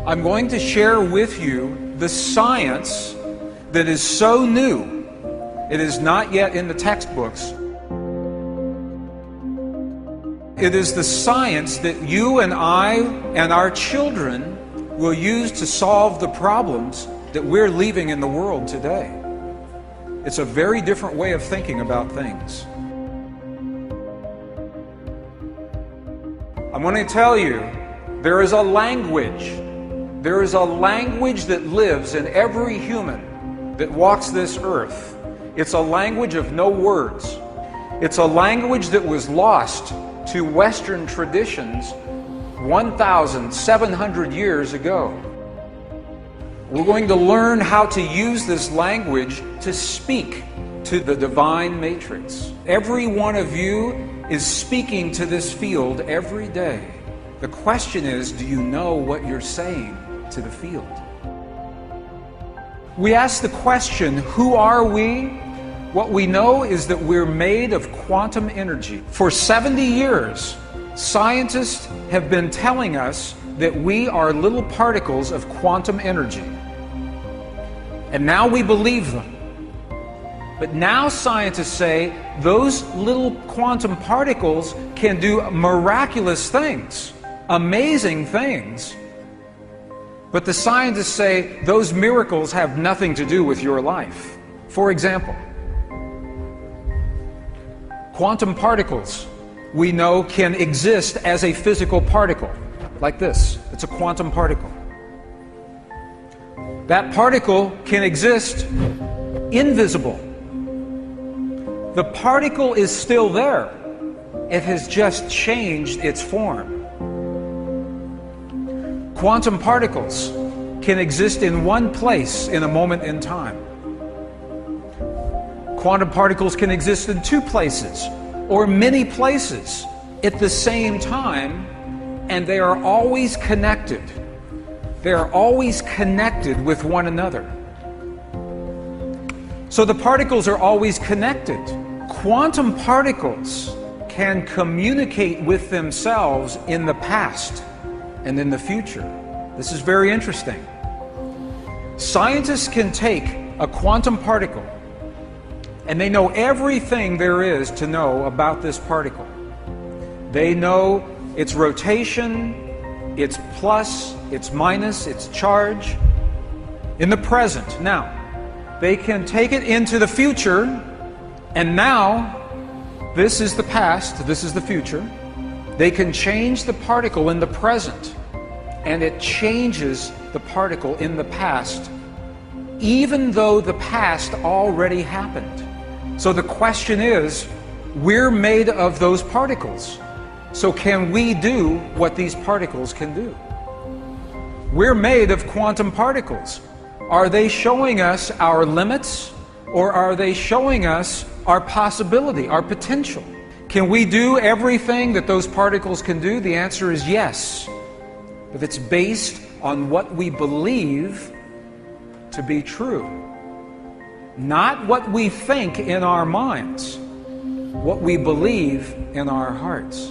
I'm going to share with you the science that is so new, it is not yet in the textbooks. It is the science that you and I and our children will use to solve the problems that we're leaving in the world today. It's a very different way of thinking about things. I'm going to tell you, there is a language. There is a language that lives in every human that walks this earth. It's a language of no words. It's a language that was lost to Western traditions 1,700 years ago. We're going to learn how to use this language to speak to the divine matrix. Every one of you is speaking to this field every day. The question is, do you know what you're saying to the field? We ask the question, who are we? What we know is that we're made of quantum energy. For 70 years, scientists have been telling us that we are little particles of quantum energy. And now we believe them. But now scientists say those little quantum particles can do miraculous things, amazing things. But the scientists say those miracles have nothing to do with your life. For example, quantum particles, we know, can exist as a physical particle, like this. It's a quantum particle. That particle can exist invisible. The particle is still there. It has just changed its form. Quantum particles can exist in one place in a moment in time. Quantum particles can exist in two places or many places at the same time, and they are always connected. They are always connected with one another. So the particles are always connected. Quantum particles can communicate with themselves in the past and in the future. This is very interesting. Scientists can take a quantum particle and they know everything there is to know about this particle. They know its rotation, its plus, its minus, its charge in the present. Now, they can take it into the future, and now this is the past, this is the future. They can change the particle in the present, and it changes the particle in the past, even though the past already happened. So the question is, we're made of those particles. So can we do what these particles can do? We're made of quantum particles. Are they showing us our limits, or are they showing us our possibility, our potential? Can we do everything that those particles can do? The answer is yes. But it's based on what we believe to be true. Not what we think in our minds, what we believe in our hearts.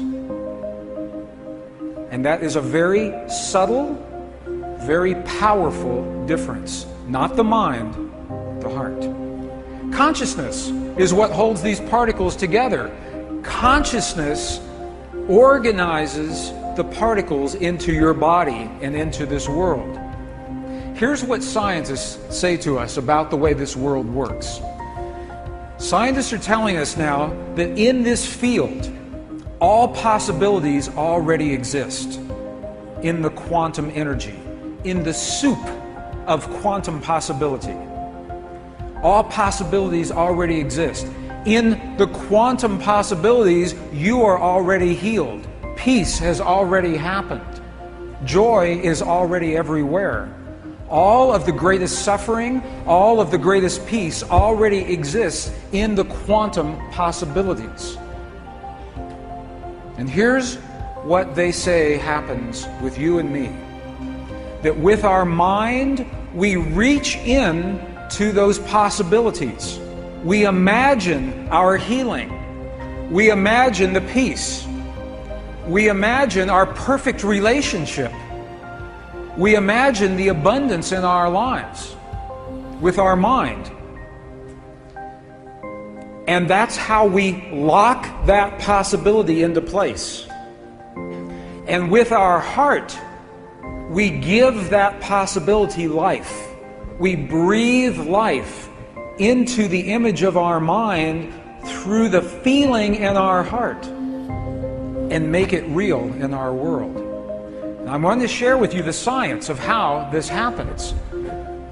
And that is a very subtle, very powerful difference. Not the mind, the heart. Consciousness is what holds these particles together. Consciousness organizes the particles into your body and into this world. Here's what scientists say to us about the way this world works. Scientists are telling us now that in this field, all possibilities already exist in the quantum energy, in the soup of quantum possibility. All possibilities already exist. In the quantum possibilities, you are already healed. Peace has already happened. Joy is already everywhere. All of the greatest suffering, all of the greatest peace already exists in the quantum possibilities. And here's what they say happens with you and me. That with our mind, we reach in to those possibilities. We imagine our healing. We imagine the peace. We imagine our perfect relationship. We imagine the abundance in our lives with our mind. And that's how we lock that possibility into place. And with our heart, we give that possibility life. We breathe life into the image of our mind through the feeling in our heart and make it real in our world. Now, I'm going to share with you the science of how this happens.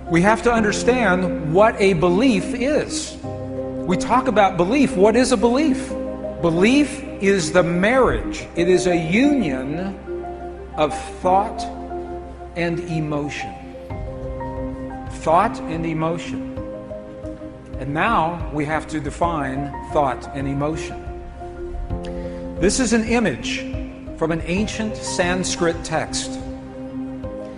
We have to understand what a belief is. We talk about belief. What is a belief? Belief is the marriage. It is a union of thought and emotion. Thought and emotion. And now we have to define thought and emotion. This is an image from an ancient Sanskrit text.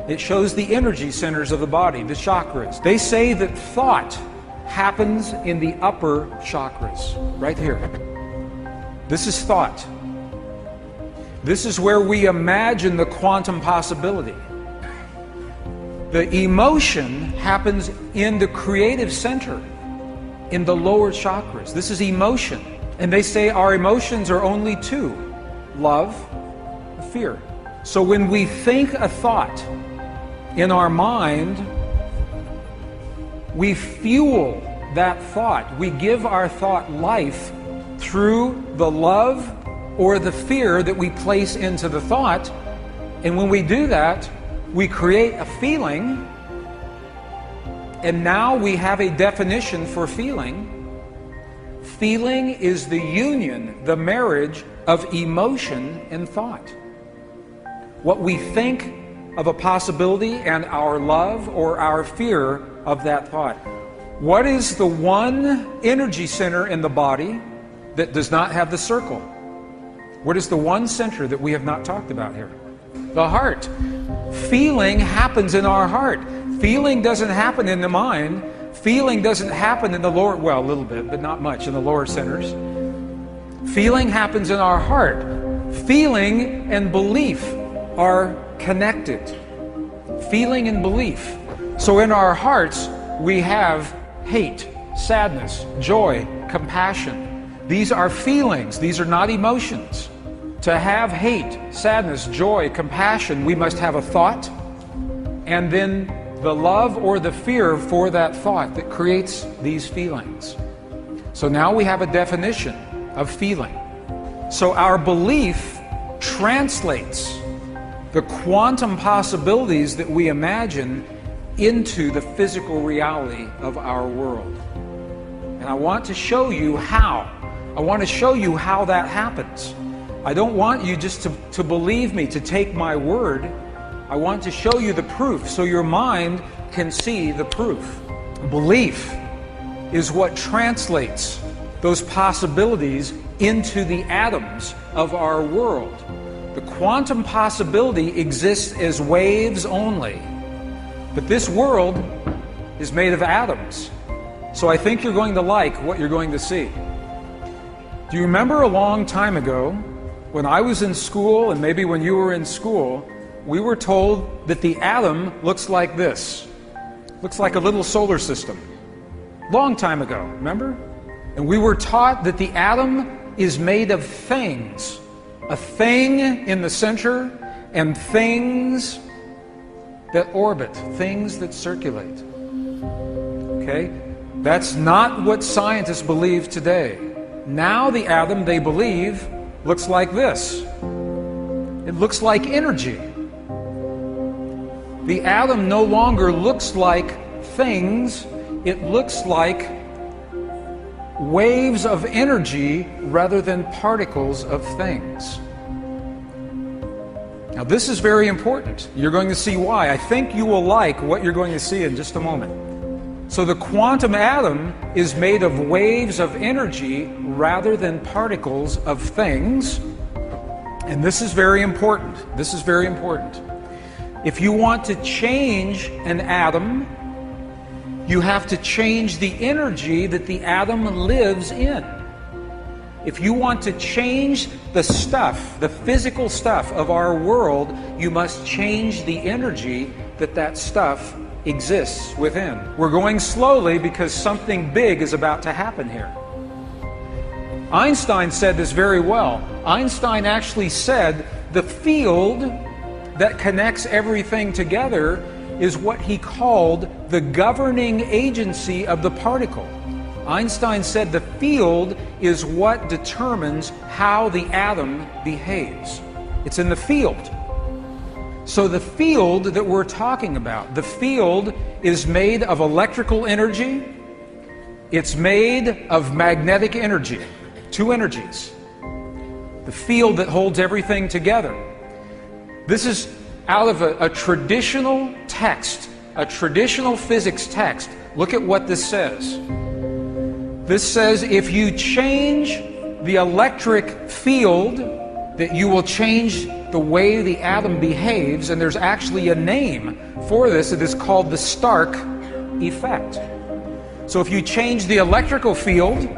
It shows the energy centers of the body, the chakras. They say that thought happens in the upper chakras, right here. This is thought. This is where we imagine the quantum possibility. The emotion happens in the creative center, in the lower chakras. This is emotion. And they say our emotions are only two: love, fear. So when we think a thought in our mind, we fuel that thought. We give our thought life through the love or the fear that we place into the thought. And when we do that, we create a feeling. And now we have a definition for feeling. Feeling is the union, the marriage of emotion and thought. What we think of a possibility and our love or our fear of that thought. What is the one energy center in the body that does not have the circle? What is the one center that we have not talked about here? The heart. Feeling happens in our heart. Feeling doesn't happen in the mind. Feeling doesn't happen in the lower, well, a little bit, but not much in the lower centers. Feeling happens in our heart. Feeling and belief are connected. Feeling and belief. So in our hearts, we have hate, sadness, joy, compassion. These are feelings. These are not emotions. To have hate, sadness, joy, compassion, we must have a thought, and then the love or the fear for that thought that creates these feelings. So now we have a definition of feeling. So our belief translates the quantum possibilities that we imagine into the physical reality of our world. And I want to show you how. I want to show you how that happens. I don't want you just to believe me, to take my word. I want to show you the proof so your mind can see the proof. Belief is what translates those possibilities into the atoms of our world. The quantum possibility exists as waves only. But this world is made of atoms. So I think you're going to like what you're going to see. Do you remember a long time ago when I was in school, and maybe when you were in school, we were told that the atom looks like this. Looks like a little solar system. Long time ago, remember? And we were taught that the atom is made of things. A thing in the center and things that orbit, things that circulate. Okay? That's not what scientists believe today. Now the atom, they believe, looks like this. It looks like energy. The atom no longer looks like things. It looks like waves of energy rather than particles of things. Now this is very important. You're going to see why. I think you will like what you're going to see in just a moment. So the quantum atom is made of waves of energy rather than particles of things. And this is very important. This is very important. If you want to change an atom, you have to change the energy that the atom lives in. If you want to change the stuff, the physical stuff of our world, you must change the energy that stuff exists within. We're going slowly because something big is about to happen here. Einstein said this very well. Einstein actually said the field that connects everything together is what he called the governing agency of the particle. Einstein said the field is what determines how the atom behaves. It's in the field. So the field that we're talking about, the field is made of electrical energy. It's made of magnetic energy, two energies. The field that holds everything together. This is out of a traditional text, a traditional physics text. Look at what this says. This says if you change the electric field, that you will change the way the atom behaves, and there's actually a name for this. It is called the Stark effect. So if you change the electrical field,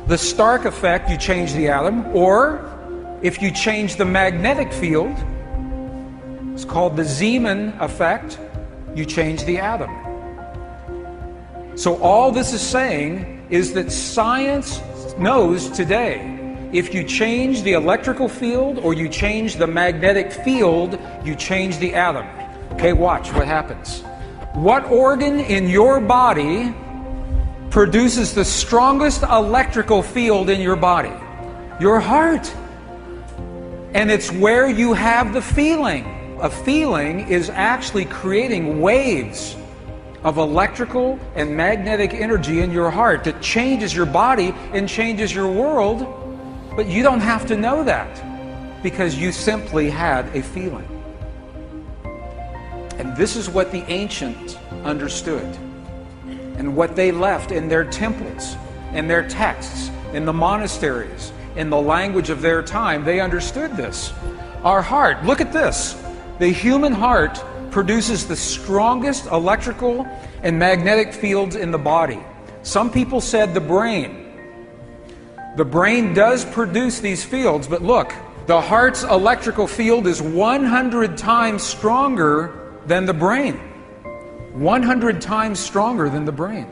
the Stark effect, you change the atom, or if you change the magnetic field, it's called the Zeeman effect, you change the atom. So all this is saying is that science knows today, if you change the electrical field or you change the magnetic field, you change the atom. Okay, watch what happens. What organ in your body produces the strongest electrical field in your body? Your heart. And it's where you have the feeling. A feeling is actually creating waves of electrical and magnetic energy in your heart that changes your body and changes your world, but you don't have to know that because you simply had a feeling. And this is what the ancients understood and what they left in their temples, in their texts, in the monasteries, in the language of their time. They understood this. Our heart, look at this. The human heart produces the strongest electrical and magnetic fields in the body. Some people said the brain. The brain does produce these fields, but look, the heart's electrical field is 100 times stronger than the brain. 100 times stronger than the brain.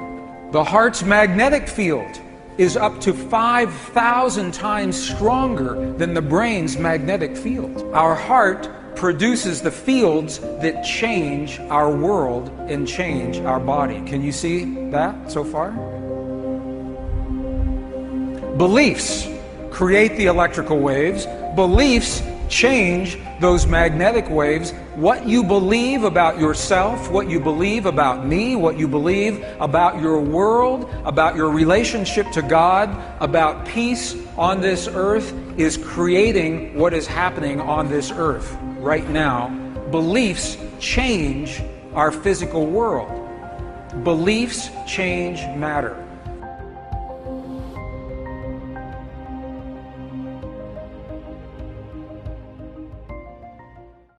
The heart's magnetic field is up to 5,000 times stronger than the brain's magnetic field. Our heart produces the fields that change our world and change our body. Can you see that so far? Beliefs create the electrical waves. Beliefs change those magnetic waves. What you believe about yourself, what you believe about me, what you believe about your world, about your relationship to God, about peace on this earth is creating what is happening on this earth right now. Beliefs change our physical world. Beliefs change matter.